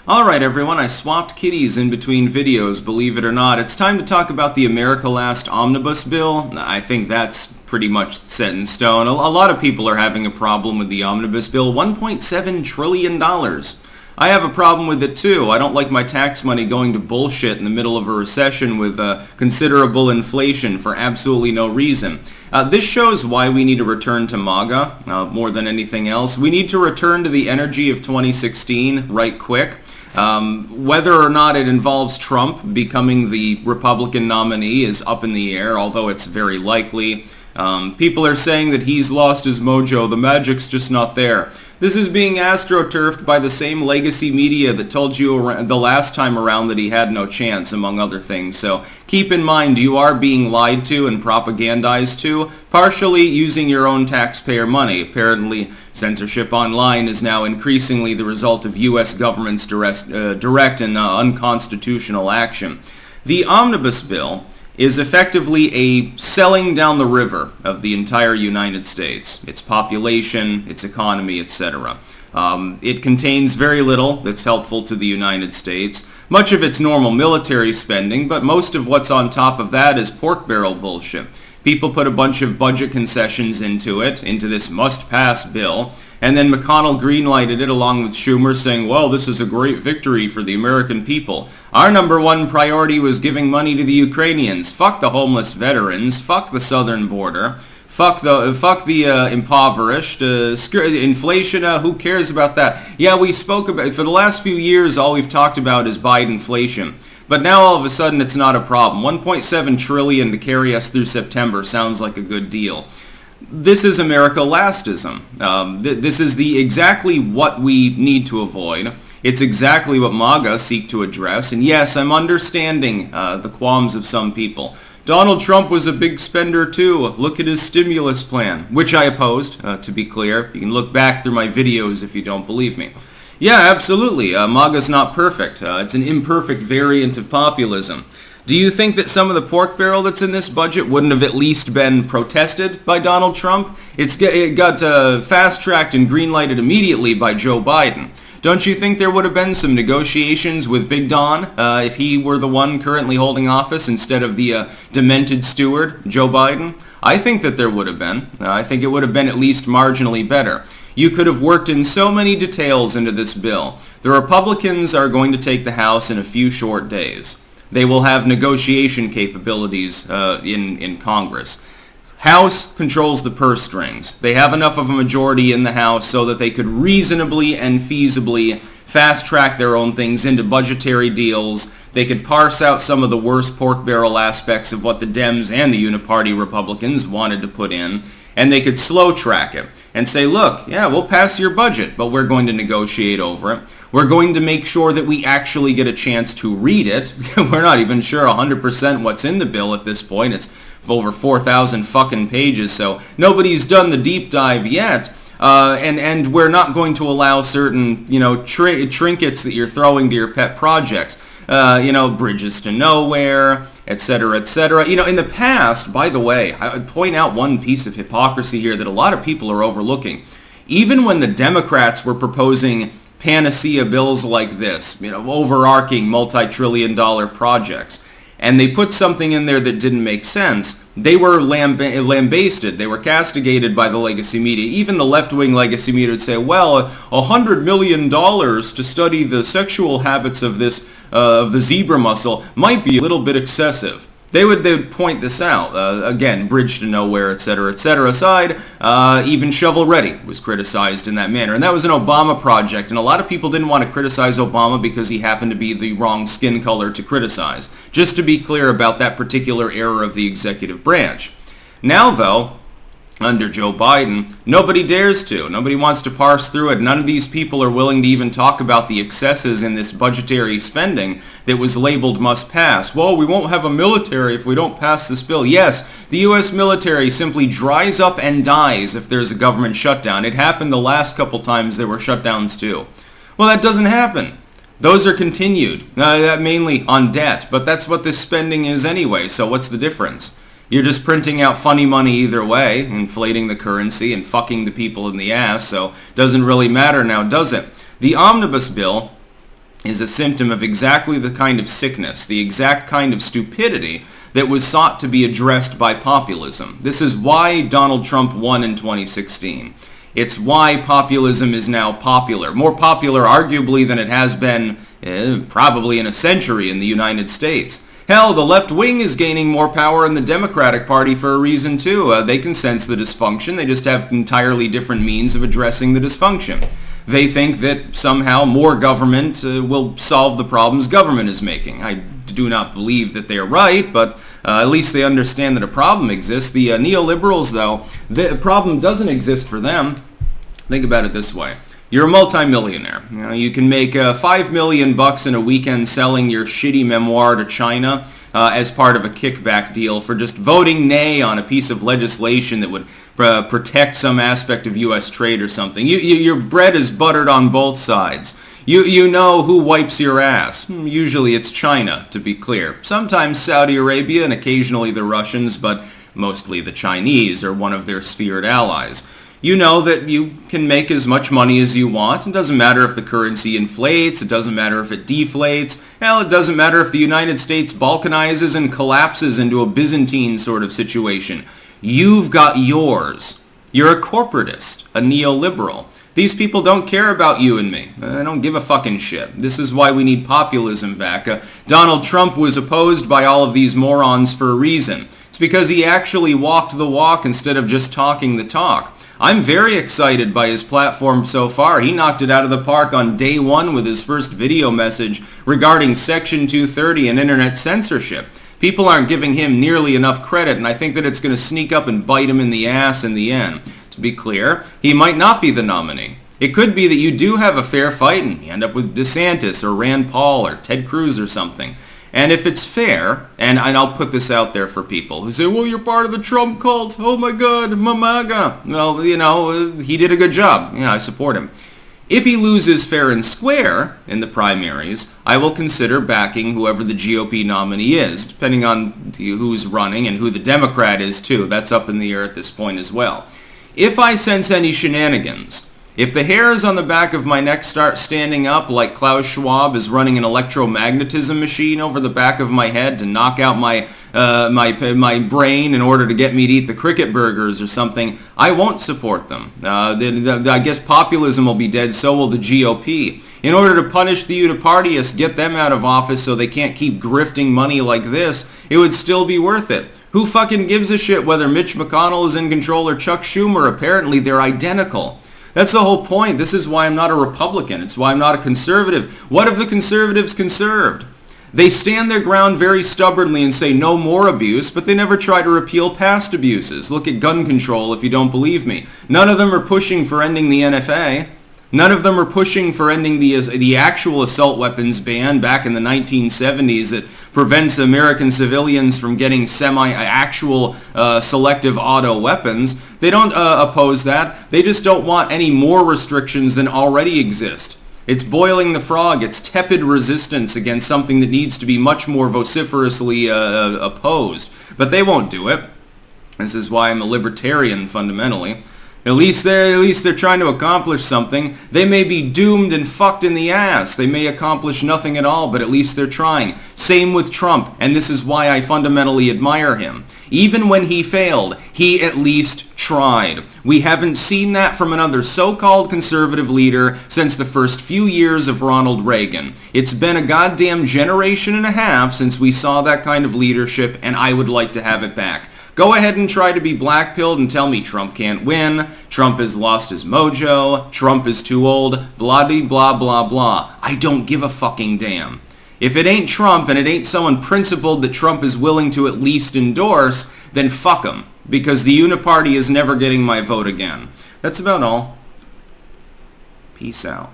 Alright everyone, I swapped kitties in between videos, believe it or not. It's time to talk about the America Last Omnibus bill. I think that's pretty much set in stone. A lot of people are having a problem with the Omnibus bill. $1.7 trillion. I have a problem with it too. I don't like my tax money going to bullshit in the middle of a recession with considerable inflation for absolutely no reason. This shows why we need to return to MAGA more than anything else. We need to return to the energy of 2016 right quick. Whether or not it involves Trump becoming the Republican nominee is up in the air, although it's very likely. People are saying that he's lost his mojo. The magic's just not there. This is being astroturfed by the same legacy media that told you the last time around that he had no chance, among other things. So keep in mind you are being lied to and propagandized to, partially using your own taxpayer money. Apparently, censorship online is now increasingly the result of U.S. government's direct and unconstitutional action. The Omnibus bill is effectively a selling down the river of the entire United States, its population, its economy, etc. It contains very little that's helpful to the United States, much of its normal military spending, but most of what's on top of that is pork barrel bullshit. People put a bunch of budget concessions into this must-pass bill, and then McConnell greenlighted it along with Schumer saying, well, this is a great victory for the American people. Our number one priority was giving money to the Ukrainians. Fuck the homeless veterans. Fuck the southern border. Fuck the impoverished. Inflation, who cares about that? Yeah, we spoke about, for the last few years, all we've talked about is Bidenflation. But now all of a sudden it's not a problem. $1.7 trillion to carry us through September sounds like a good deal. This is America Lastism. This is exactly what we need to avoid. It's exactly what MAGA seek to address. And yes, I'm understanding the qualms of some people. Donald Trump was a big spender too. Look at his stimulus plan, which I opposed, to be clear. You can look back through my videos if you don't believe me. Yeah, absolutely. MAGA's not perfect. It's an imperfect variant of populism. Do you think that some of the pork barrel that's in this budget wouldn't have at least been protested by Donald Trump? It got fast-tracked and green-lighted immediately by Joe Biden. Don't you think there would have been some negotiations with Big Don if he were the one currently holding office instead of the demented steward, Joe Biden? I think that there would have been. I think it would have been at least marginally better. You could have worked in so many details into this bill. The Republicans are going to take the House in a few short days. They will have negotiation capabilities in Congress. House controls the purse strings. They have enough of a majority in the House so that they could reasonably and feasibly fast-track their own things into budgetary deals. They could parse out some of the worst pork barrel aspects of what the Dems and the Uniparty Republicans wanted to put in, and they could slow-track it and say, look, yeah, we'll pass your budget, but we're going to negotiate over it. We're going to make sure that we actually get a chance to read it. We're not even sure 100% what's in the bill at this point. It's over 4,000 fucking pages, so nobody's done the deep dive yet. And we're not going to allow certain, trinkets that you're throwing to your pet projects. Bridges to nowhere, etc., etc. In the past, by the way, I would point out one piece of hypocrisy here that a lot of people are overlooking. Even when the Democrats were proposing panacea bills like this, overarching multi-trillion-dollar projects, and they put something in there that didn't make sense, they were lambasted. They were castigated by the legacy media. Even the left-wing legacy media would say, well, $100 million to study the sexual habits of the zebra mussel might be a little bit excessive. They would point this out. Again, bridge to nowhere, etc., etc. aside, even Shovel Ready was criticized in that manner. And that was an Obama project, and a lot of people didn't want to criticize Obama because he happened to be the wrong skin color to criticize. Just to be clear about that particular error of the executive branch. Now, though, under Joe Biden, nobody dares to. Nobody wants to parse through it. None of these people are willing to even talk about the excesses in this budgetary spending that was labeled must pass. Well, we won't have a military if we don't pass this bill. Yes, the U.S. military simply dries up and dies if there's a government shutdown. It happened the last couple times there were shutdowns too. Well, that doesn't happen. Those are continued, that mainly on debt, but that's what this spending is anyway, so what's the difference? You're just printing out funny money either way, inflating the currency and fucking the people in the ass, so doesn't really matter now, does it? The Omnibus bill is a symptom of exactly the kind of sickness, the exact kind of stupidity that was sought to be addressed by populism. This is why Donald Trump won in 2016. It's why populism is now popular. More popular, arguably, than it has been probably in a century in the United States. Hell, the left wing is gaining more power in the Democratic Party for a reason, too. They can sense the dysfunction. They just have entirely different means of addressing the dysfunction. They think that somehow more government will solve the problems government is making. I do not believe that they are right, but at least they understand that a problem exists. The neoliberals, though, the problem doesn't exist for them. Think about it this way. You're a multimillionaire. You can make $5 million in a weekend selling your shitty memoir to China as part of a kickback deal for just voting nay on a piece of legislation that would protect some aspect of U.S. trade or something. Your bread is buttered on both sides. You know who wipes your ass. Usually it's China, to be clear. Sometimes Saudi Arabia and occasionally the Russians, but mostly the Chinese are one of their sphered allies. You know that you can make as much money as you want. It doesn't matter if the currency inflates. It doesn't matter if it deflates. Hell, it doesn't matter if the United States balkanizes and collapses into a Byzantine sort of situation. You've got yours. You're a corporatist, a neoliberal. These people don't care about you and me. They don't give a fucking shit. This is why we need populism back. Donald Trump was opposed by all of these morons for a reason. It's because he actually walked the walk instead of just talking the talk. I'm very excited by his platform so far. He knocked it out of the park on day one with his first video message regarding Section 230 and internet censorship. People aren't giving him nearly enough credit, and I think that it's going to sneak up and bite him in the ass in the end. To be clear, he might not be the nominee. It could be that you do have a fair fight and you end up with DeSantis or Rand Paul or Ted Cruz or something. And if it's fair, and I'll put this out there for people who say, well, you're part of the Trump cult. Oh my God, MAGA. Well, he did a good job. Yeah, I support him. If he loses fair and square in the primaries, I will consider backing whoever the GOP nominee is, depending on who's running and who the Democrat is too. That's up in the air at this point as well. If I sense any shenanigans, if the hairs on the back of my neck start standing up like Klaus Schwab is running an electromagnetism machine over the back of my head to knock out my brain in order to get me to eat the cricket burgers or something, I won't support them. I guess populism will be dead, so will the GOP. In order to punish the unipartists, get them out of office so they can't keep grifting money like this, it would still be worth it. Who fucking gives a shit whether Mitch McConnell is in control or Chuck Schumer? Apparently they're identical. That's the whole point. This is why I'm not a Republican. It's why I'm not a conservative. What have the conservatives conserved? They stand their ground very stubbornly and say no more abuse, but they never try to repeal past abuses. Look at gun control if you don't believe me. None of them are pushing for ending the NFA. None of them are pushing for ending the actual assault weapons ban back in the 1970s that prevents American civilians from getting actual selective auto weapons. They don't oppose that. They just don't want any more restrictions than already exist. It's boiling the frog. It's tepid resistance against something that needs to be much more vociferously opposed. But they won't do it. This is why I'm a libertarian fundamentally. At least they're trying to accomplish something. They may be doomed and fucked in the ass. They may accomplish nothing at all, but at least they're trying. Same with Trump, and this is why I fundamentally admire him. Even when he failed, he at least tried. We haven't seen that from another so-called conservative leader since the first few years of Ronald Reagan. It's been a goddamn generation and a half since we saw that kind of leadership, and I would like to have it back. Go ahead and try to be blackpilled and tell me Trump can't win, Trump has lost his mojo, Trump is too old, blah blah blah blah. I don't give a fucking damn. If it ain't Trump and it ain't someone principled that Trump is willing to at least endorse, then fuck him, because the Uniparty is never getting my vote again. That's about all. Peace out.